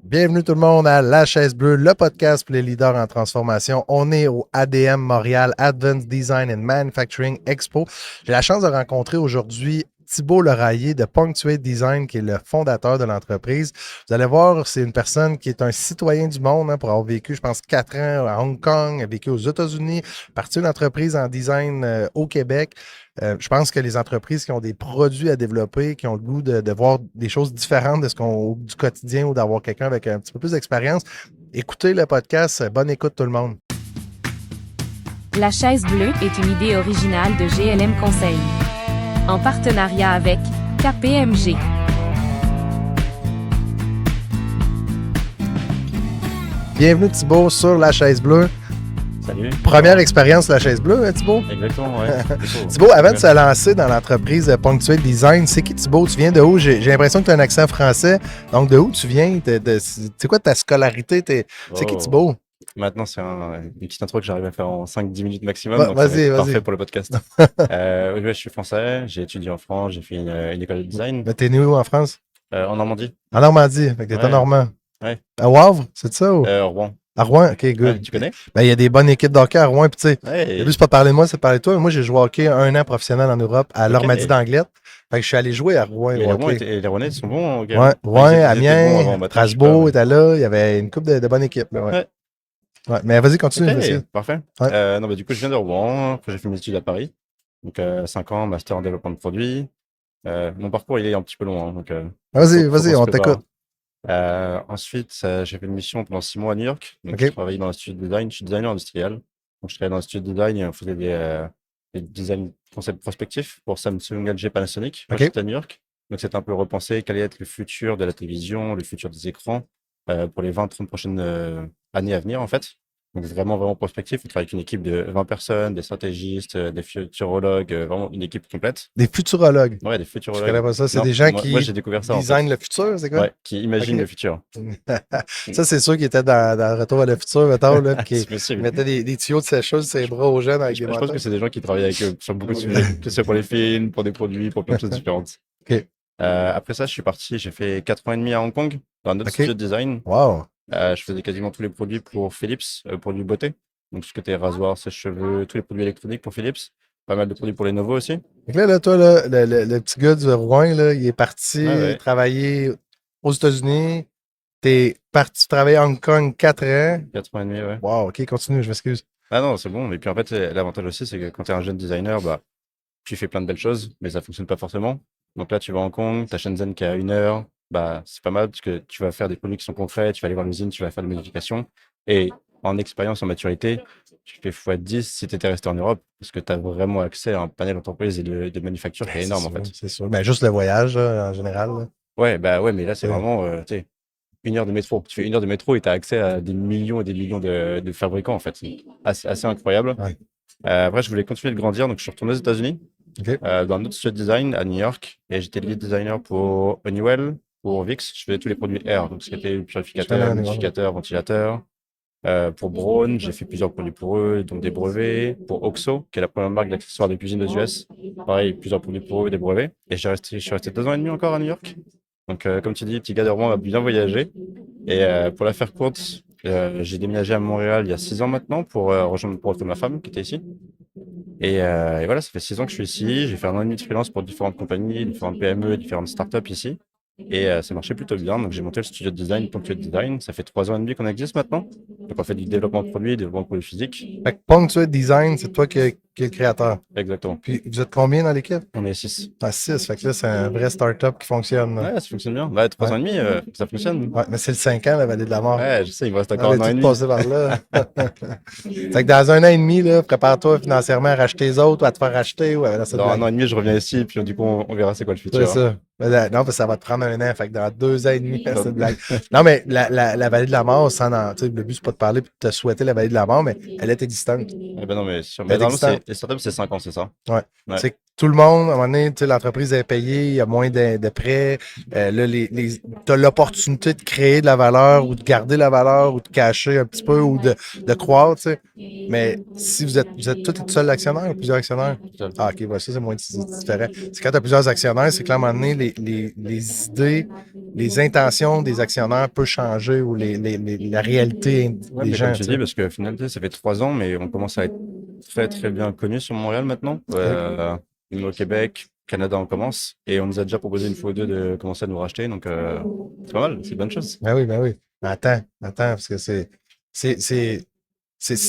Bienvenue tout le monde à La Chaise Bleue, le podcast pour les leaders en transformation. On est au ADM Montréal, Advanced Design and Manufacturing Expo. J'ai la chance de rencontrer aujourd'hui Thibault Leraillé de Punctuate Design, qui est le fondateur de l'entreprise. Vous allez voir, c'est une personne qui est un citoyen du monde pour avoir vécu, je pense, 4 ans à Hong Kong, a vécu aux États-Unis, parti d'une entreprise en design au Québec. Je pense que les entreprises qui ont des produits à développer, qui ont le goût de voir des choses différentes de ce qu'on du quotidien ou d'avoir quelqu'un avec un petit peu plus d'expérience, écoutez le podcast. Bonne écoute tout le monde. La Chaise Bleue est une idée originale de GLM Conseil. En partenariat avec KPMG. Bienvenue Thibault sur La Chaise Bleue. Salut. Première expérience sur La Chaise Bleue, hein, Thibault? Exactement, ouais. Thibault, avant de se lancer dans l'entreprise Punctuate Design, c'est qui Thibault? Tu viens de où? J'ai l'impression que tu as un accent français. Donc, de où tu viens? C'est quoi ta scolarité? C'est qui Thibault? Maintenant, c'est une petite intro que j'arrive à faire en 5-10 minutes maximum. Donc vas-y. Parfait pour le podcast. Je suis français, j'ai étudié en France, j'ai fait une école de design. Mais t'es né où en France? En Normandie. En Normandie, fait que t'es un Normand. Ouais. À Wavre, c'est ça? Ou? Rouen. À Rouen, ok, good. Ouais, tu connais? Ben, il y a des bonnes équipes de hockey à Rouen, puis tu sais, Ouais. c'est pas parler de moi, c'est parler de toi. Moi, j'ai joué au hockey 1 an professionnel en Europe à Lormady d'Anglet. Fait que je suis allé jouer à Rouen. Les Rouennais sont bons. Okay. Ouais, Rouen, Amiens, bons Strasbourg était là. Il y avait une couple de bonnes équipes. Là, ouais. Ouais, mais vas-y, continue. Okay, parfait. Ouais. Du coup, je viens de Rouen. Après, j'ai fait mes études à Paris. Donc, 5 ans, master en développement de produits. Mon parcours, il est un petit peu long. Donc, vas-y, on t'écoute. Ensuite, j'ai fait une mission pendant 6 mois à New York. Donc, Okay. je travaillais dans l'institut de design. Je suis designer industriel. Donc, je travaillais dans l'institut de design et on faisait des design concepts prospectifs pour Samsung, LG, Panasonic. Moi, j'étais à New York. Donc, c'était un peu repenser quel allait être le futur de la télévision, le futur des écrans pour les 20-30 prochaines années à venir, en fait. Donc, vraiment prospectif. On travaille avec une équipe de 20 personnes, des stratégistes, des futurologues, vraiment une équipe complète. Des futurologues? Ouais, des futurologues. Je connais pas ça. C'est des gens qui j'ai découvert ça, designent le futur, c'est quoi? Ouais, qui imaginent le futur. Ça, c'est sûr qu'ils étaient dans Retour à le futur, mettons, là, qui possible. mettaient des tuyaux de sécheuse sur les bras aux jeunes avec des Je pense que c'est des gens qui travaillent avec eux sur beaucoup de sujets, que ce soit pour les films, pour des produits, pour plein de choses différentes. Okay. Après ça, je suis parti, j'ai fait 4 ans et demi à Hong Kong, dans un autre studio de design. Wow. Je faisais quasiment tous les produits pour Philips, produits beauté. Donc, ce qui était rasoir, sèche-cheveux, tous les produits électroniques pour Philips. Pas mal de produits pour Lenovo aussi. Donc là, toi, là, le petit gars du Rouen, là, il est parti travailler aux États-Unis. T'es parti travailler à Hong Kong 4 ans. 4 ans et demi, ouais. Wow, ok, continue, je m'excuse. Ah non, c'est bon. Et puis en fait, l'avantage aussi, c'est que quand tu es un jeune designer, tu fais plein de belles choses, mais ça fonctionne pas forcément. Donc là, tu vas à Hong Kong, tu as Shenzhen qui est à 1 heure. C'est pas mal parce que tu vas faire des produits qui sont concrets, tu vas aller voir l'usine, tu vas faire des modifications. Et en expérience, en maturité, tu fais x10 si tu étais resté en Europe parce que tu as vraiment accès à un panel d'entreprises et de manufactures qui est énorme, en fait. C'est sûr. Ben, juste le voyage, en général. Là. Ouais, mais là, c'est vraiment, 1 heure de métro. Tu fais 1 heure de métro et tu as accès à des millions et des millions de fabricants, en fait. C'est assez incroyable. Ouais. Après, je voulais continuer de grandir, donc je suis retourné aux États-Unis, dans un autre studio de design à New York, et j'étais lead designer pour Honeywell, pour VIX. Je faisais tous les produits air, donc ce qui était purificateur, humidificateur, ventilateur. Pour Braun, j'ai fait plusieurs produits pour eux, donc des brevets. Pour Oxo, qui est la première marque d'accessoires des cuisines aux US, pareil, plusieurs produits pour eux, des brevets. Et je suis resté 2 ans et demi encore à New York. Donc, comme tu dis, petit gars de Rouen va bien voyager. Et pour la faire courte, j'ai déménagé à Montréal il y a 6 ans maintenant pour rejoindre ma femme qui était ici. Et voilà, ça fait 6 ans que je suis ici. J'ai fait 1 an et demi de freelance pour différentes compagnies, différentes PME, différentes startups ici. Et ça marchait plutôt bien. Donc, j'ai monté le studio de design, Punctuate Design. Ça fait 3 ans et demi qu'on existe maintenant. Donc, on fait du développement de produits, développement de produits physiques. Fait que Punctuate Design, c'est toi qui es le créateur. Exactement. Puis, vous êtes combien dans l'équipe? On est 6. 6. Fait que là, c'est un vrai start-up qui fonctionne. Ouais, ça fonctionne bien. 3 ans et demi, ça fonctionne. Ouais, mais c'est le 5 ans, la vallée de la mort. Ouais, je sais, il me reste encore 1 an et demi. Passé par là. Fait que dans 1 an et demi, là, prépare-toi financièrement à racheter les autres ou à te faire racheter. Ou dans 1 an et demi, je reviens ici, puis du coup, on verra c'est quoi le futur. C'est ça. Non, parce que ça va te prendre 1 an. Fait que dans 2 ans et demi, c'est une blague. Non, mais la vallée de la mort, le but, c'est pas de parler et de te souhaiter la vallée de la mort, mais elle est existante. Non, mais les startups, c'est 5 ans, c'est ça? Ouais. C'est tout le monde, à un moment donné, l'entreprise est payée, il y a moins de prêts. Là, tu as l'opportunité de créer de la valeur ou de garder la valeur ou de cacher un petit peu ou de croître. Tu sais. Mais si vous êtes tous seul actionnaire ou plusieurs actionnaires? Ah, OK, voilà, ça, c'est moins différent. C'est quand tu as plusieurs actionnaires, c'est que là, à un moment donné, les idées, les intentions des actionnaires peuvent changer ou la réalité des gens. Comme tu dis, parce qu'au final, ça fait 3 ans, mais on commence à être très, très bien connu sur Montréal maintenant. Même au Québec, Canada, on commence. Et on nous a déjà proposé une fois ou deux de commencer à nous racheter. Donc, c'est pas mal, c'est une bonne chose. Ben oui, ben oui. Attends, parce que si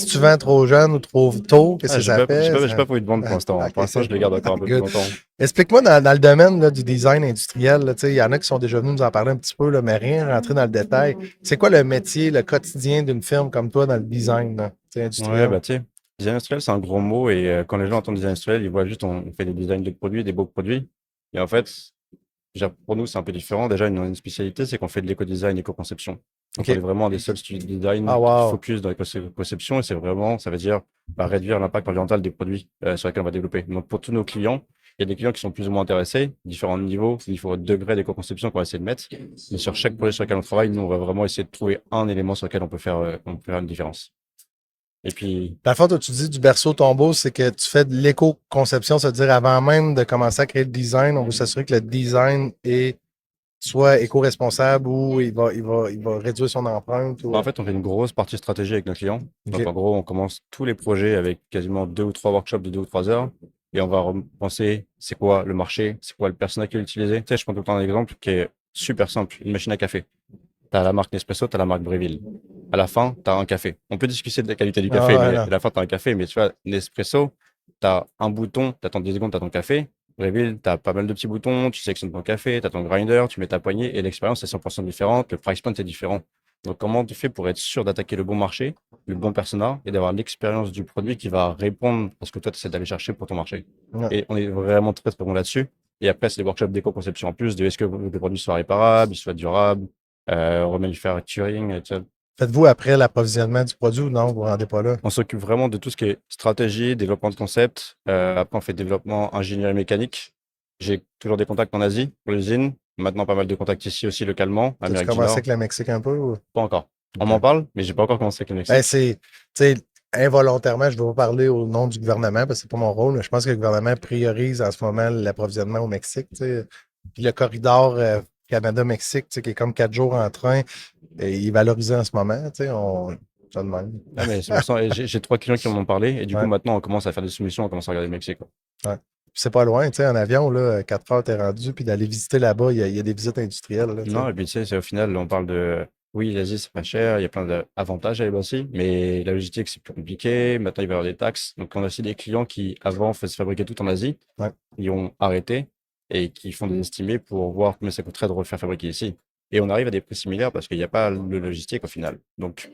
tu vends trop jeune ou trop tôt, qu'est-ce que ça fait? J'ai pas envie de vendre pour l'instant. Okay, Pour l'instant, je le garde encore un peu plus longtemps. Explique-moi dans le domaine là, du design industriel, il y en a qui sont déjà venus nous en parler un petit peu, là, mais rien rentrer dans le détail. C'est quoi le métier, le quotidien d'une firme comme toi dans le design là, industriel? Ouais, tu sais, design industriel, c'est un gros mot. Et quand les gens entendent design industriel, ils voient juste on fait des designs de produits, des beaux produits. Et en fait, pour nous, c'est un peu différent. Déjà, une spécialité, c'est qu'on fait de l'éco-design, éco-conception. Donc, on est vraiment un des seuls studios de design qui focus dans l'éco-conception. Et c'est vraiment, ça veut dire réduire l'impact environnemental des produits sur lesquels on va développer. Donc, pour tous nos clients, il y a des clients qui sont plus ou moins intéressés, différents niveaux, différents degrés d'éco-conception qu'on va essayer de mettre. Mais sur chaque projet sur lequel on travaille, nous, on va vraiment essayer de trouver un élément sur lequel on peut faire une différence. Et puis. Dans le fond, toi, tu dis du berceau au tombeau, c'est que tu fais de l'éco-conception, c'est-à-dire avant même de commencer à créer le design, on veut s'assurer que le design est soit éco-responsable ou il va réduire son empreinte. Ou... En fait, on fait une grosse partie stratégie avec nos clients. Donc, en gros, on commence tous les projets avec quasiment 2 ou 3 workshops de 2 ou 3 heures. Et on va penser, c'est quoi le marché, c'est quoi le personnel qui est utilisé. Tu sais, je prends tout le temps un exemple qui est super simple. Une machine à café. Tu as la marque Nespresso, tu as la marque Breville. À la fin, tu as un café. On peut discuter de la qualité du café, mais à la fin, tu as un café. Mais tu vois, Nespresso, tu as un bouton, tu attends 10 secondes, tu as ton café. Breville, tu as pas mal de petits boutons, tu sélectionnes ton café, tu as ton grinder, tu mets ta poignée et l'expérience est 100% différente. Le price point est différent. Donc, comment tu fais pour être sûr d'attaquer le bon marché, le bon persona et d'avoir l'expérience du produit qui va répondre à ce que toi, tu essaies d'aller chercher pour ton marché. Et on est vraiment très, très bon là-dessus. Et après, c'est des workshops d'éco-conception en plus de est-ce que le produit soit réparable, il soit durable, remanufacturing, etc. Faites-vous après l'approvisionnement du produit ou non, vous ne vous rendez pas là? On s'occupe vraiment de tout ce qui est stratégie, développement de concept. Après, on fait développement ingénierie mécanique. J'ai toujours des contacts en Asie pour l'usine. Maintenant, pas mal de contacts ici aussi localement. Tu as commencé avec le Mexique un peu? Ou... Pas encore. On m'en parle, mais j'ai pas encore commencé avec le Mexique. C'est involontairement, je ne vais pas parler au nom du gouvernement parce que c'est pas mon rôle, mais je pense que le gouvernement priorise en ce moment l'approvisionnement au Mexique. Puis le corridor Canada-Mexique, qui est comme 4 jours en train, il est valorisé en ce moment. Ça demande. Ah, mais j'ai 3 clients qui m'en ont parlé et du coup, maintenant, on commence à faire des soumissions, on commence à regarder le Mexique. Ouais. C'est pas loin, en avion, là, 4 heures, t'es rendu, puis d'aller visiter là-bas, il y a des visites industrielles. Là, non, et puis tu sais, au final, on parle de. Oui, l'Asie, c'est pas cher, il y a plein d'avantages à aller aussi, mais la logistique, c'est plus compliqué. Maintenant, il va y avoir des taxes. Donc, on a aussi des clients qui, avant, faisaient fabriquer tout en Asie. Ouais. Ils ont arrêté et qui font des estimés pour voir combien ça coûterait de refaire fabriquer ici. Et on arrive à des prix similaires parce qu'il n'y a pas le logistique au final. Donc,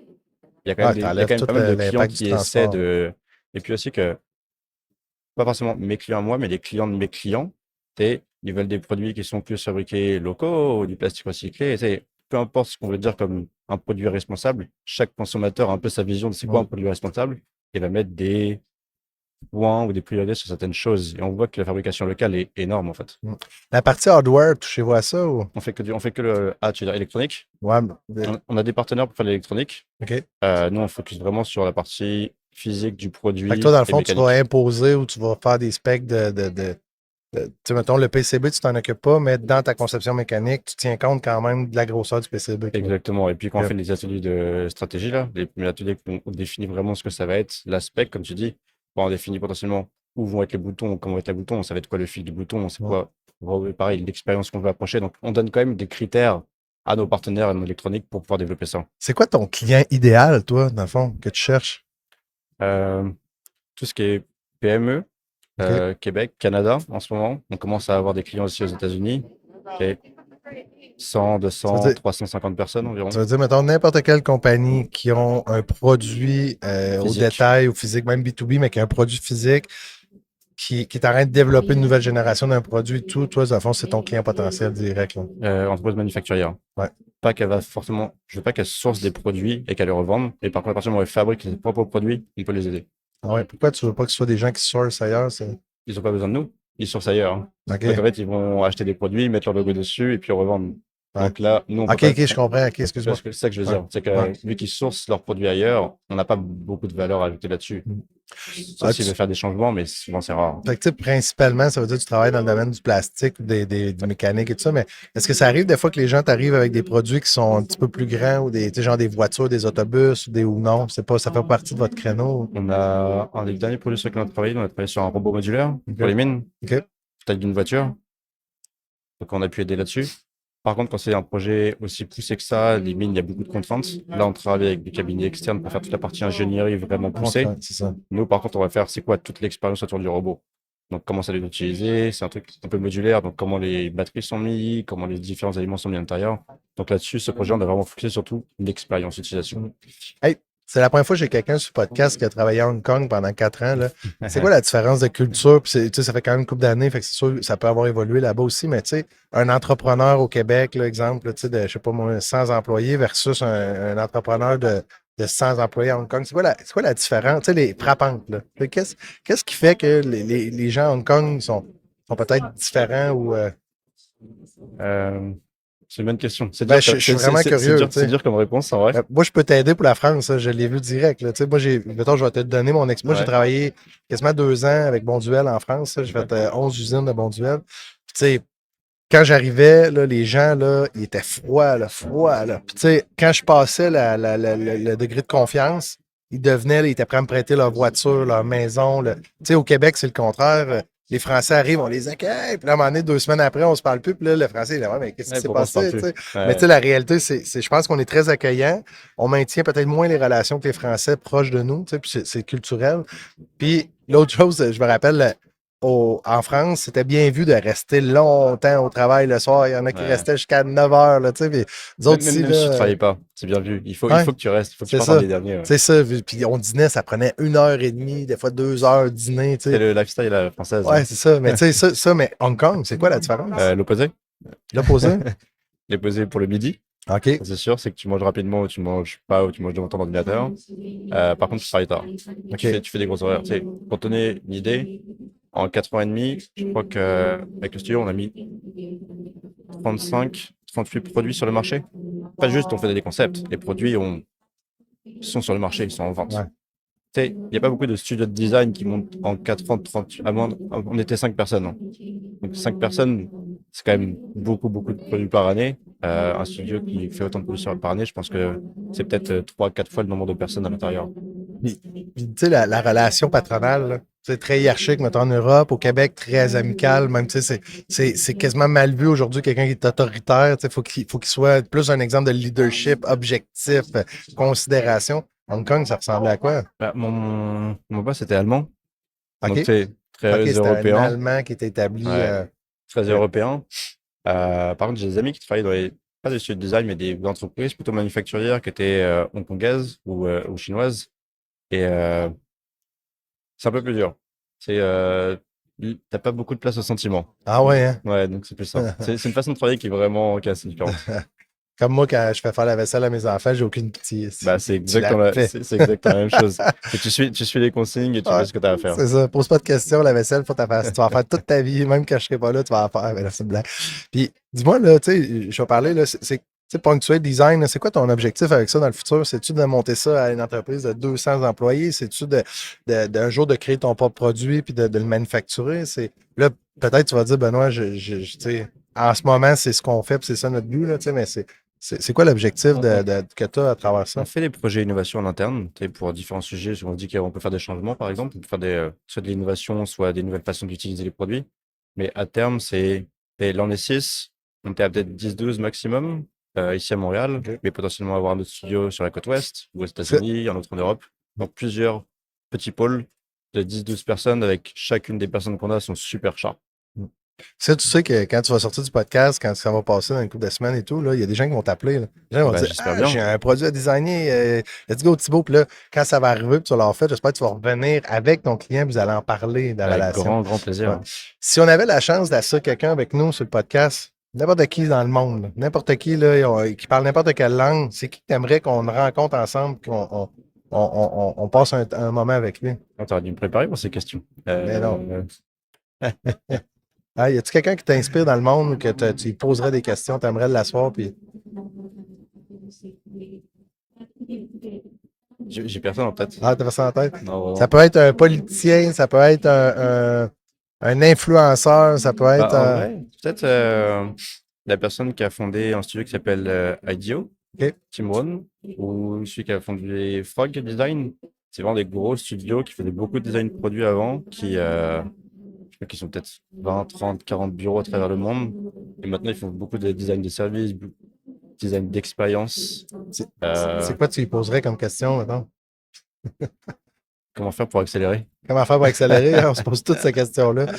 il y a quand même, pas mal de clients qui essaient de. Et puis aussi que, pas forcément mes clients à moi, mais les clients de mes clients, ils veulent des produits qui sont plus fabriqués locaux ou du plastique recyclé. Peu importe ce qu'on veut dire comme un produit responsable, chaque consommateur a un peu sa vision de c'est quoi un produit responsable et va mettre des points ou des priorités sur certaines choses. Et on voit que la fabrication locale est énorme en fait. La partie hardware, touchez-vous à ça ou? On fait que le tu veux dire électronique. Ouais. On a des partenaires pour faire l'électronique. OK. Nous, on focus vraiment sur la partie physique du produit. Fait que toi, dans le fond, tu vas imposer ou tu vas faire des specs tu sais, mettons, le PCB, tu t'en occupes pas, mais dans ta conception mécanique, tu tiens compte quand même de la grosseur du PCB. Exactement. Et puis, quand on fait des ateliers de stratégie, là, les premiers ateliers où on définit vraiment ce que ça va être, l'aspect, comme tu dis, on définit potentiellement où vont être les boutons, comment va être les boutons, ça va être quoi le fil du bouton, c'est quoi, pareil, l'expérience qu'on veut approcher. Donc, on donne quand même des critères à nos partenaires en électronique pour pouvoir développer ça. C'est quoi ton client idéal, toi, dans le fond, que tu cherches? Tout ce qui est PME. Québec, Canada, en ce moment. On commence à avoir des clients aussi aux États-Unis. Et 100, 200, 350 personnes environ. Ça veut dire, mettons, n'importe quelle compagnie qui ont un produit au détail ou physique, même B2B, mais qui a un produit physique, qui est en train de développer une nouvelle génération d'un produit, tout, toi, à fond, c'est ton client potentiel direct. Entreprise manufacturière. Ouais. Pas qu'elle va forcément, je veux pas qu'elle source des produits et qu'elle les revende. Et par contre, à partir du moment où elle fabrique ses propres produits, on peut les aider. Ah ouais, pourquoi tu veux pas que ce soit des gens qui sourcent ailleurs? Ils n'ont pas besoin de nous. ils sourcent ailleurs. Hein. OK. Donc, en fait, ils vont acheter des produits, mettre leur logo dessus et puis revendre. Ouais. Donc là, nous, on peut OK, pas... OK, je comprends. OK, excuse-moi. C'est ça que je veux dire. C'est que vu qu'ils sourcent leurs produits ailleurs, on n'a pas beaucoup de valeur ajoutée là-dessus. Sauf s'ils veulent faire des changements, mais souvent, c'est rare. Fait que, tu sais, principalement, ça veut dire que tu travailles dans le domaine du plastique, du mécanique et tout ça, mais est-ce que ça arrive des fois que les gens t'arrivent avec des produits qui sont un petit peu plus grands ou des, tu sais, genre des voitures, des autobus ou non? C'est pas, ça fait partie de votre créneau? On a un des derniers produits sur lesquels on a travaillé sur un robot modulaire pour les mines, taille d'une voiture. Donc, on a pu aider là-dessus. Par contre, quand c'est un projet aussi poussé que ça, les mines, il y a beaucoup de contraintes. Là, on travaille avec des cabinets externes pour faire toute la partie ingénierie vraiment poussée. C'est ça. Nous, par contre, on va faire, c'est quoi toute l'expérience autour du robot. Donc, comment ça l'utiliser, c'est un truc un peu modulaire. Donc, comment les batteries sont mises, comment les différents éléments sont mis à l'intérieur. Donc, là-dessus, ce projet, on a vraiment focusé surtout l'expérience d'utilisation. Hey, c'est la première fois que j'ai quelqu'un sur le podcast qui a travaillé à Hong Kong pendant 4 ans. Là. C'est quoi la différence de culture? Puis tu sais, ça fait quand même une couple d'années, fait que c'est sûr que ça peut avoir évolué là-bas aussi, mais tu sais, un entrepreneur au Québec, là, exemple, tu sais, de, je sais pas moi, 100 employés versus un entrepreneur de 100 employés à Hong Kong. C'est quoi la différence? Tu sais, les frappantes, là. Qu'est-ce qui fait que les gens à Hong Kong sont peut-être différents ou... C'est une bonne question. Je suis vraiment curieux. C'est dur comme réponse, en vrai. Moi, je peux t'aider pour la France. Je l'ai vu direct. Là. Moi, mettons, je vais te donner mon expérience. Moi, j'ai travaillé quasiment 2 ans avec Bonduel en France. J'ai fait 11 usines de Bonduel. Puis, tu sais, quand j'arrivais, là, les gens, là, ils étaient froids. Puis, tu sais, quand je passais le degré de confiance, ils devenaient, là, ils étaient prêts à me prêter leur voiture, leur maison. Tu sais, au Québec, c'est le contraire. Les Français arrivent, on les accueille, puis là, à un moment donné, 2 semaines après, on se parle plus, puis là, le Français, il est là, ouais, mais qu'est-ce qui s'est passé, tu sais? Mais tu sais, la réalité, c'est, je pense qu'on est très accueillant. On maintient peut-être moins les relations que les Français proches de nous, tu sais, puis c'est culturel. Puis l'autre chose, je me rappelle, en France, c'était bien vu de rester longtemps au travail le soir. Il y en a qui restaient jusqu'à 9 heures, là, tu sais. Puis nous autres ici, même si tu ne travailles pas, c'est bien vu. Il faut que tu restes, il faut que tu partes les derniers. C'est ça. Puis on dînait, ça prenait 1h30, des fois 2 heures dîner, tu sais. C'est le lifestyle à la française. Ouais, c'est ça. Mais tu sais, mais Hong Kong, c'est quoi la différence? L'opposé. L'opposé? L'opposé pour le midi. OK. C'est sûr, c'est que tu manges rapidement ou tu manges pas ou tu manges devant ton ordinateur. Par contre, tu travailles tard. Okay. Tu fais des gros horaires. Tu sais, pour te donner une idée, en 4 ans et demi, je crois qu'avec le studio, on a mis 38 produits sur le marché. Pas juste on fait des concepts, les produits sont sur le marché, ils sont en vente. Ouais. Il n'y a pas beaucoup de studios de design qui montent en 4 ans, 30, on était 5 personnes. Hein. Donc 5 personnes, c'est quand même beaucoup de produits par année. Un studio qui fait autant de produits par année, je pense que c'est peut-être 3-4 fois le nombre de personnes à l'intérieur. Puis tu sais, la relation patronale, c'est très hiérarchique, mettons en Europe, au Québec, très amical, même, tu sais, c'est quasiment mal vu aujourd'hui, quelqu'un qui est autoritaire, tu sais, faut qu'il soit plus un exemple de leadership, objectif, considération. Hong Kong, ça ressemblait à quoi? Mon boss était allemand. OK. Donc, c'est très européen. Un Allemand qui était établi. Très européen. Par contre, j'ai des amis qui travaillaient pas des studios de design, mais des entreprises plutôt manufacturières qui étaient hongkongaises ou chinoises. Et c'est un peu plus dur. T'as pas beaucoup de place au sentiment. Ah ouais, hein? Ouais, donc c'est plus ça. C'est une façon de travailler qui est vraiment assez différente. Comme moi, quand je fais faire la vaisselle à mes enfants, j'ai aucune pitié. C'est exactement la même chose. Tu suis les consignes et tu fais ce que tu as à faire. C'est ça. Pose pas de questions, la vaisselle, faut tu vas en faire toute ta vie, même quand je serai pas là, tu vas en faire. Mais là, c'est blanc. Puis, dis-moi, là, tu sais, je vais parler, là, c'est Punctuate Design, c'est quoi ton objectif avec ça dans le futur? C'est-tu de monter ça à une entreprise de 200 employés? C'est-tu d'un jour de créer ton propre produit puis de le manufacturer? Là, peut-être tu vas dire, Benoît, en ce moment, c'est ce qu'on fait puis c'est ça notre but, là, mais c'est quoi l'objectif que tu as à travers ça? On fait des projets d'innovation en interne pour différents sujets. On dit qu'on peut faire des changements, par exemple. On peut faire soit de l'innovation, soit des nouvelles façons d'utiliser les produits. Mais à terme, là, on est 6. On était à peut-être 10-12 maximum ici à Montréal. Mais potentiellement avoir un autre studio sur la côte ouest ou aux États-Unis, un autre en Europe. Donc, plusieurs petits pôles de 10-12 personnes avec chacune des personnes qu'on a sont super sharp. Ça, tu sais que quand tu vas sortir du podcast, quand ça va passer dans une couple de semaines et tout, là, il y a des gens qui vont t'appeler. Les gens vont dire j'ai un produit à designer, let's go Thibaut. Puis là, quand ça va arriver, puis tu vas l'avoir fait, j'espère que tu vas revenir avec ton client, puis vous allez en parler dans la relation. Grand plaisir. Ouais. Si on avait la chance d'assurer quelqu'un avec nous sur le podcast, n'importe qui dans le monde, n'importe qui là, qui parle n'importe quelle langue, c'est qui tu aimerais qu'on rencontre ensemble, qu'on passe un moment avec lui? Tu aurais dû me préparer pour ces questions. Mais non. Ah, y a-tu quelqu'un qui t'inspire dans le monde ou que tu lui poserais des questions, tu aimerais l'asseoir? Puis... J'ai personne en tête. Ah, t'as ça en tête? Non, Ça vraiment. peut être un politicien, ça peut être un influenceur, ça peut être. Bah, en vrai, peut-être la personne qui a fondé un studio qui s'appelle IDEO, OK. Tim Ron, ou celui qui a fondé Frog Design. C'est vraiment des gros studios qui faisaient beaucoup de design de produits avant, je crois qu'ils sont peut-être 20, 30, 40 bureaux à travers le monde. Et maintenant, ils font beaucoup de design de services, design d'expérience. C'est Euh, c'est quoi tu lui poserais comme question maintenant? Comment faire pour accélérer? Comment faire pour accélérer? On se pose toutes ces questions-là. Là,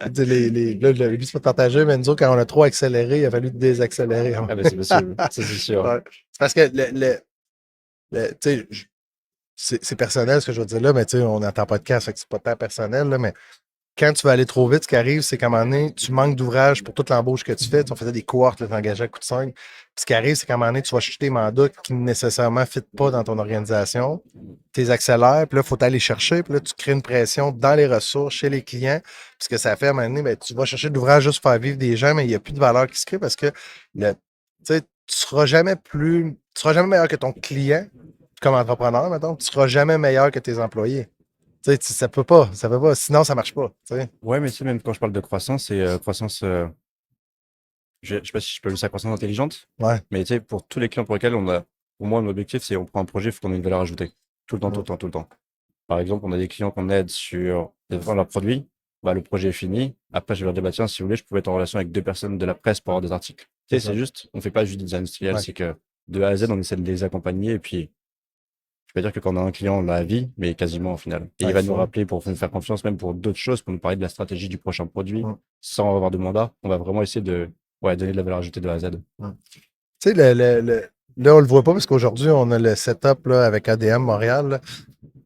le but, c'est pas de partager, mais nous autres, quand on a trop accéléré, il a fallu désaccélérer. Ah, ben c'est possible, ça c'est sûr. Ouais. C'est parce que tu sais, c'est personnel ce que je veux dire là, mais tu sais, on n'entend pas de cas, fait que c'est pas tant personnel, là, mais quand tu vas aller trop vite, ce qui arrive, c'est qu'à un moment donné, tu manques d'ouvrage pour toute l'embauche que tu fais. On faisait des cohortes, tu t'engageais à coup de 5. Puis ce qui arrive, c'est qu'à un moment donné, tu vas chercher des mandats qui ne nécessairement ne fit pas dans ton organisation. Tu les accélères, puis là, il faut aller chercher, puis là, tu crées une pression dans les ressources, chez les clients. Puis ce que ça fait à un moment donné, ben, tu vas chercher de l'ouvrage juste pour faire vivre des gens, mais il n'y a plus de valeur qui se crée parce que tu sais, tu seras jamais meilleur que ton client comme entrepreneur, mettons. Tu seras jamais meilleur que tes employés. Tu sais, ça peut pas, sinon ça marche pas. Tu sais. Ouais, mais tu sais, même quand je parle de croissance, c'est croissance, je sais pas si je peux appeler ça croissance intelligente, Ouais. mais tu sais, pour tous les clients pour lesquels on a, pour moi, mon objectif, c'est on prend un projet, il faut qu'on ait une valeur ajoutée. Tout le temps, tout Mm. le temps, tout le temps. Par exemple, on a des clients qu'on aide sur développement de leurs produits, bah, le projet est fini. Après, je vais leur dire, bah, tiens, si vous voulez, je pouvais être en relation avec 2 personnes de la presse pour avoir des articles. Tu C'est sais, ça. c'est juste, on fait pas juste des industriels, Ouais. c'est que de A à Z, on essaie de les accompagner et puis, je peux dire que quand on a un client, on l'a à vie, mais quasiment au final. Et Ouais, il va nous faut. rappeler pour nous faire confiance, même pour d'autres choses, pour nous parler de la stratégie du prochain produit, Mm. sans avoir de mandat. On va vraiment essayer de, ouais, donner de la valeur ajoutée de A à Z. Mm. Tu sais, là, on le voit pas parce qu'aujourd'hui, on a le setup là, avec ADM Montréal. Là.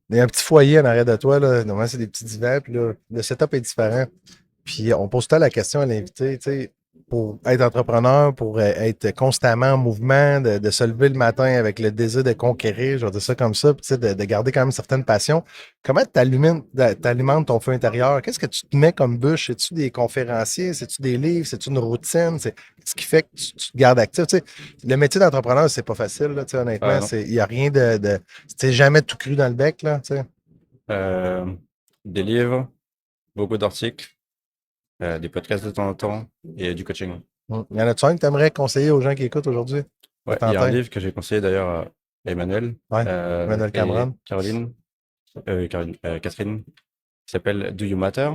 Il y a un petit foyer en arrière de toi. Là. Normalement, c'est des petits divans. Puis là, le setup est différent. Puis on pose tout le temps la question à l'invité, tu sais, pour être entrepreneur, pour être constamment en mouvement, de se lever le matin avec le désir de conquérir, je vais dire ça comme ça, puis tu sais, de garder quand même certaines passions. Comment tu alimentes ton feu intérieur? Qu'est-ce que tu te mets comme bûche? C'est-tu des conférenciers? C'est-tu des livres? C'est-tu une routine? C'est ce qui fait que tu te gardes actif. Tu sais, le métier d'entrepreneur, c'est pas facile, là, tu sais, honnêtement. Non. Il n'y a rien c'est jamais tout cru dans le bec, là, tu sais. Euh, des livres, beaucoup d'articles, des podcasts de temps en temps et du coaching. Il y en a-tu un que tu aimerais conseiller aux gens qui écouent aujourd'hui? Ouais, il y a un livre que j'ai conseillé d'ailleurs à Emmanuel Ouais, Emmanuel et Cameron. Catherine, qui s'appelle Do You Matter?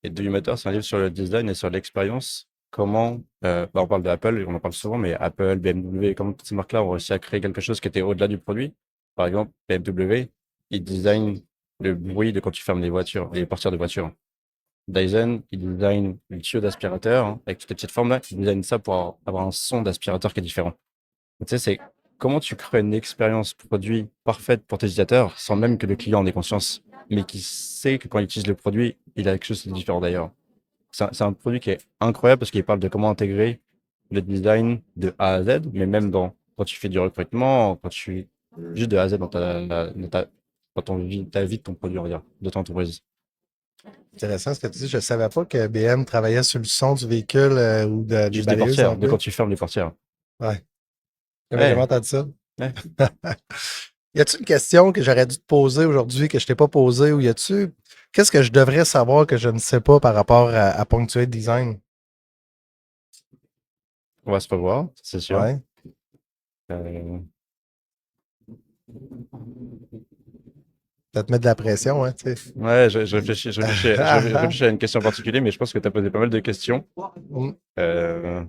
Et Do You Matter, c'est un livre sur le design et sur l'expérience. Comment, bah, on parle d'Apple, on en parle souvent, mais Apple, BMW, comment toutes ces marques-là ont réussi à créer quelque chose qui était au-delà du produit. Par exemple, BMW, ils designent le bruit de quand tu fermes les voitures, les portières de voitures. Dyson, ils designent le tuyau d'aspirateur, hein, avec toutes les petites formes là, ils designent ça pour avoir un son d'aspirateur qui est différent. Tu sais, c'est comment tu crées une expérience produit parfaite pour tes utilisateurs sans même que le client en ait conscience, mais qui sait que quand il utilise le produit, il a quelque chose de différent d'ailleurs. C'est un produit qui est incroyable parce qu'il parle de comment intégrer le design de A à Z, mais même quand tu fais du recrutement, juste de A à Z dans ta vie de ton produit, on va dire, de ton entreprise. Intéressant ce que tu dis. Je ne savais pas que BM travaillait sur le son du véhicule ou des Juste des balayeuses portières, non de plus. quand tu fermes les portières. Ouais. J'avais jamais Ouais, entendu ça. ouais. Y a-t-il une question que j'aurais dû te poser aujourd'hui que je t'ai pas posée ou qu'est-ce que je devrais savoir que je ne sais pas par rapport à Punctuate Design? On va se revoir, c'est sûr. Ouais. Euh, Ça te met de la pression, hein, tu sais. Ouais, je réfléchis à une question particulière, mais je pense que tu as posé pas mal de questions. Mm. Euh,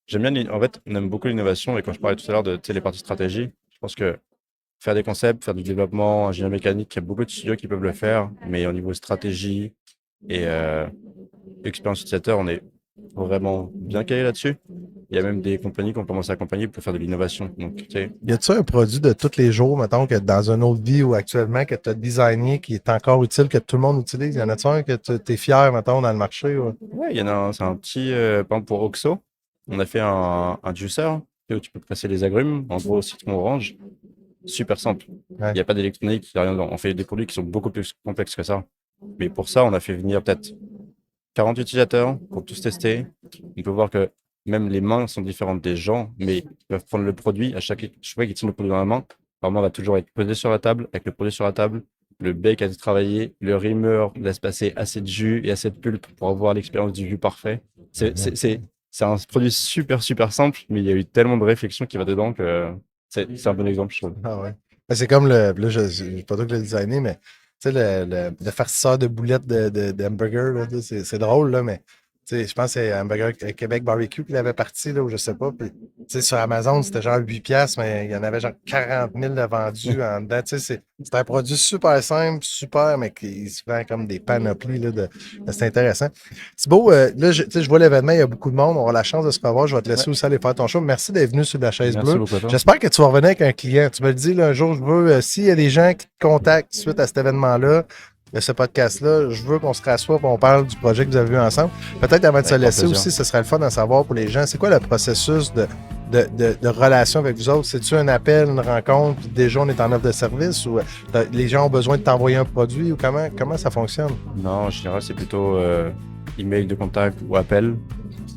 J'aime bien, en fait, on aime beaucoup l'innovation et quand je parlais tout à l'heure de, tu sais, les parties stratégie, je pense que faire des concepts, faire du développement, ingénierie mécanique, il y a beaucoup de studios qui peuvent le faire, mais au niveau stratégie et expérience utilisateur, on est vraiment bien calé là-dessus. Il y a même des compagnies qui ont commencé à accompagner pour faire de l'innovation. Donc, tu sais, Y a-t-il un produit de tous les jours, mettons, que dans une autre vie ou actuellement, que tu as designé, qui est encore utile, que tout le monde utilise? Y en a-t-il un que tu es fier, mettons, dans le marché? Ou... ouais, il y en a un, c'est un petit, par exemple pour Oxo, on a fait un juicer où tu peux presser les agrumes, en gros citron orange, super simple. Il Ouais. n'y a pas d'électronique, il n'y a rien dedans. On fait des produits qui sont beaucoup plus complexes que ça. Mais pour ça, on a fait venir peut-être 40 utilisateurs pour tous tester. On peut voir que même les mains sont différentes des gens, mais ils peuvent prendre le produit. À chaque fois qu'ils tiennent le produit dans la main, la main va toujours être posée sur la table, avec le produit sur la table. Le bec a été travaillé, le rimmer laisse passer assez de jus et assez de pulpe pour avoir l'expérience du jus parfait. C'est un produit super, super simple, mais il y a eu tellement de réflexion qui va dedans que c'est un bon exemple, je trouve. Ah ouais. C'est comme là, je pas toi qui l'ai designé, mais tu sais, le farcisseur de boulettes d'hamburger, là, c'est drôle, là, mais je pense que c'est Hamburger Québec Barbecue qui l'avait parti, là, ou je sais pas. Puis, sur Amazon, c'était genre 8$, mais il y en avait genre 40 000 de vendus en dedans. C'est un produit super simple, super, mais qui se vend comme des panoplies. Là, c'est intéressant. Thibaut, là, je vois l'événement, il y a beaucoup de monde. On aura la chance de se revoir. Je vais te laisser aussi aller faire ton show. Merci d'être venu sur la chaise bleue. J'espère que tu vas revenir avec un client. Tu me le dis, là, un jour, je veux, s'il y a des gens qui te contactent suite à cet événement-là, de ce podcast-là, je veux qu'on se rassoie et on parle du projet que vous avez vu ensemble. Peut-être avant de se laisser aussi, ce serait le fun d'en savoir pour les gens. C'est quoi le processus de relation avec vous autres? C'est-tu un appel, une rencontre, puis déjà on est en offre de service ou les gens ont besoin de t'envoyer un produit ou comment ça fonctionne? Non, en général, c'est plutôt email de contact ou appel.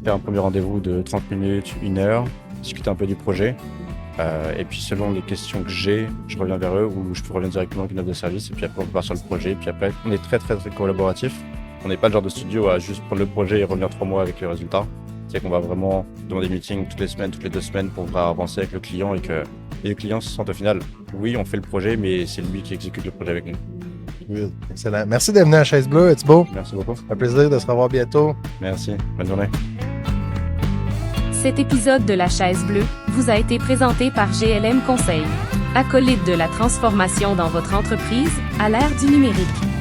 Faire un premier rendez-vous de 30 minutes, 1 heure, discuter un peu du projet. Et puis selon les questions que j'ai, je reviens vers eux ou je peux revenir directement avec une offre de service et puis après on part sur le projet. Puis après, on est très très très collaboratif. On n'est pas le genre de studio à juste prendre le projet et revenir 3 mois avec le résultat. C'est qu'on va vraiment demander des meetings toutes les semaines, toutes les 2 semaines pour pouvoir avancer avec le client et que les clients se sentent au final, oui, on fait le projet, mais c'est lui qui exécute le projet avec nous. Oui, excellent. Merci d'être venu à la chaise bleue, Thibaut. Merci beaucoup. Un plaisir de se revoir bientôt. Merci. Bonne journée. Cet épisode de La Chaise Bleue vous a été présenté par GLM Conseil. Acolyte de la transformation dans votre entreprise à l'ère du numérique.